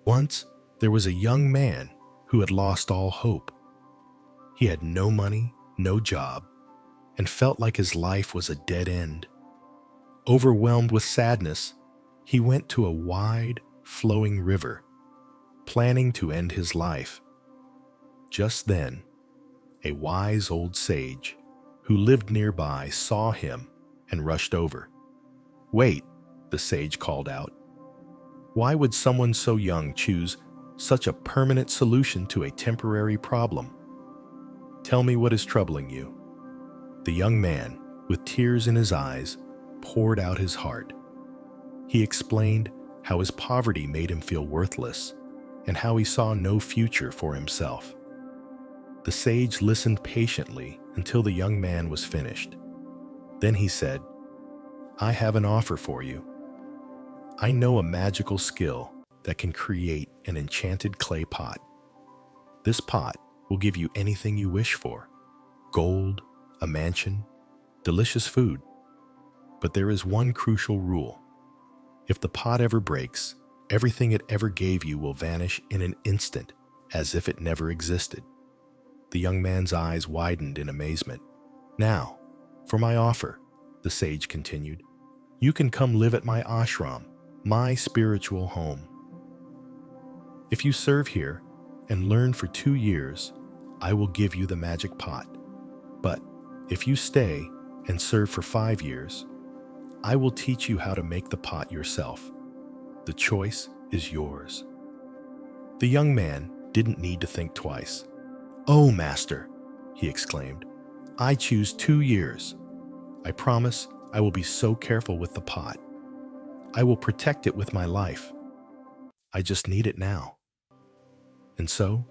Once, there was a young man who had lost all hope. He had no money, no job, and felt like his life was a dead end. Overwhelmed with sadness, he went to a wide, flowing river, planning to end his life. Just then, a wise old sage who lived nearby saw him and rushed over. "Wait," the sage called out. "Why would someone so young choose such a permanent solution to a temporary problem? Tell me what is troubling you." The young man, with tears in his eyes, poured out his heart. He explained how his poverty made him feel worthless and how he saw no future for himself. The sage listened patiently until the young man was finished. Then he said, "I have an offer for you. I know a magical skill that can create an enchanted clay pot. This pot will give you anything you wish for: gold, a mansion, delicious food. But there is one crucial rule. If the pot ever breaks, everything it ever gave you will vanish in an instant, as if it never existed." The young man's eyes widened in amazement. "Now, for my offer," the sage continued. "You can come live at my ashram, my spiritual home. If you serve here and learn for 2 years, I will give you the magic pot. But if you stay and serve for 5 years, I will teach you how to make the pot yourself. The choice is yours." The young man didn't need to think twice. "Oh, master," he exclaimed, "I choose 2 years. I promise I will be so careful with the pot. I will protect it with my life. I just need it now." And so,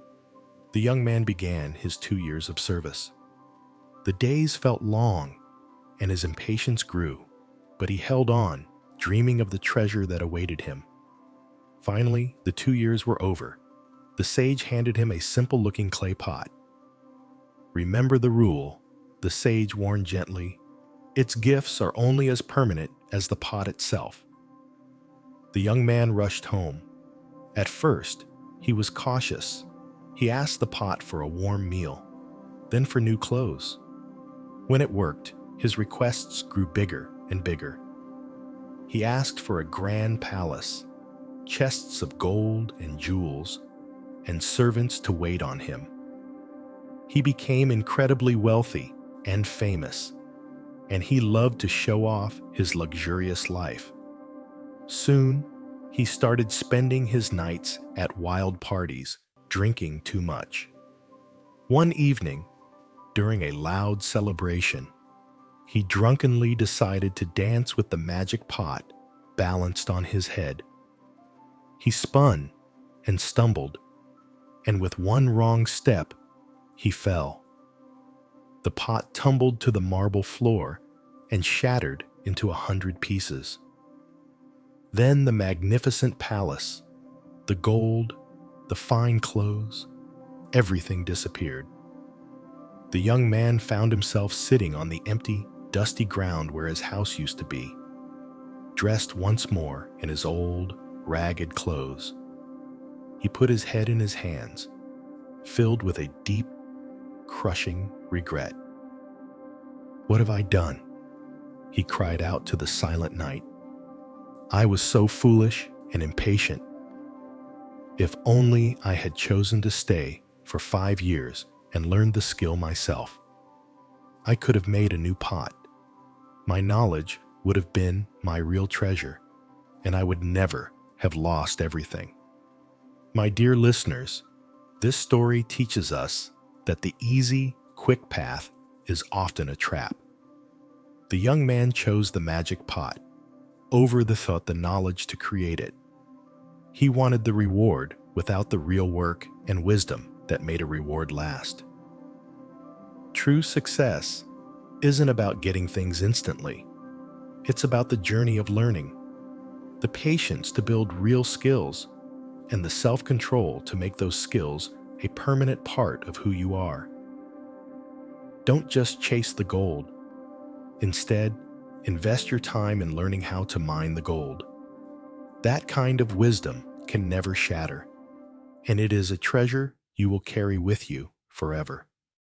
the young man began his 2 years of service. The days felt long, and his impatience grew, but he held on, dreaming of the treasure that awaited him. Finally, the 2 years were over. The sage handed him a simple-looking clay pot. "Remember the rule," the sage warned gently. "Its gifts are only as permanent as the pot itself." The young man rushed home. At first, he was cautious. He asked the pot for a warm meal, then for new clothes. When it worked, his requests grew bigger and bigger. He asked for a grand palace, chests of gold and jewels, and servants to wait on him. He became incredibly wealthy and famous, and he loved to show off his luxurious life. Soon, he started spending his nights at wild parties, drinking too much. One evening, during a loud celebration, he drunkenly decided to dance with the magic pot balanced on his head. He spun and stumbled, and with one wrong step, he fell. The pot tumbled to the marble floor and shattered into 100 pieces. Then the magnificent palace, the gold, the fine clothes, everything disappeared. The young man found himself sitting on the empty, dusty ground where his house used to be, dressed once more in his old, ragged clothes. He put his head in his hands, filled with a deep, crushing regret. "What have I done?" he cried out to the silent night. "I was so foolish and impatient. If only I had chosen to stay for 5 years and learned the skill myself. I could have made a new pot. My knowledge would have been my real treasure, and I would never have lost everything." My dear listeners, this story teaches us that the easy, quick path is often a trap. The young man chose the magic pot over the knowledge to create it. He wanted the reward without the real work and wisdom that made a reward last. True success isn't about getting things instantly. It's about the journey of learning, the patience to build real skills, and the self-control to make those skills a permanent part of who you are. Don't just chase the gold. Instead, invest your time in learning how to mine the gold. That kind of wisdom can never shatter, and it is a treasure you will carry with you forever.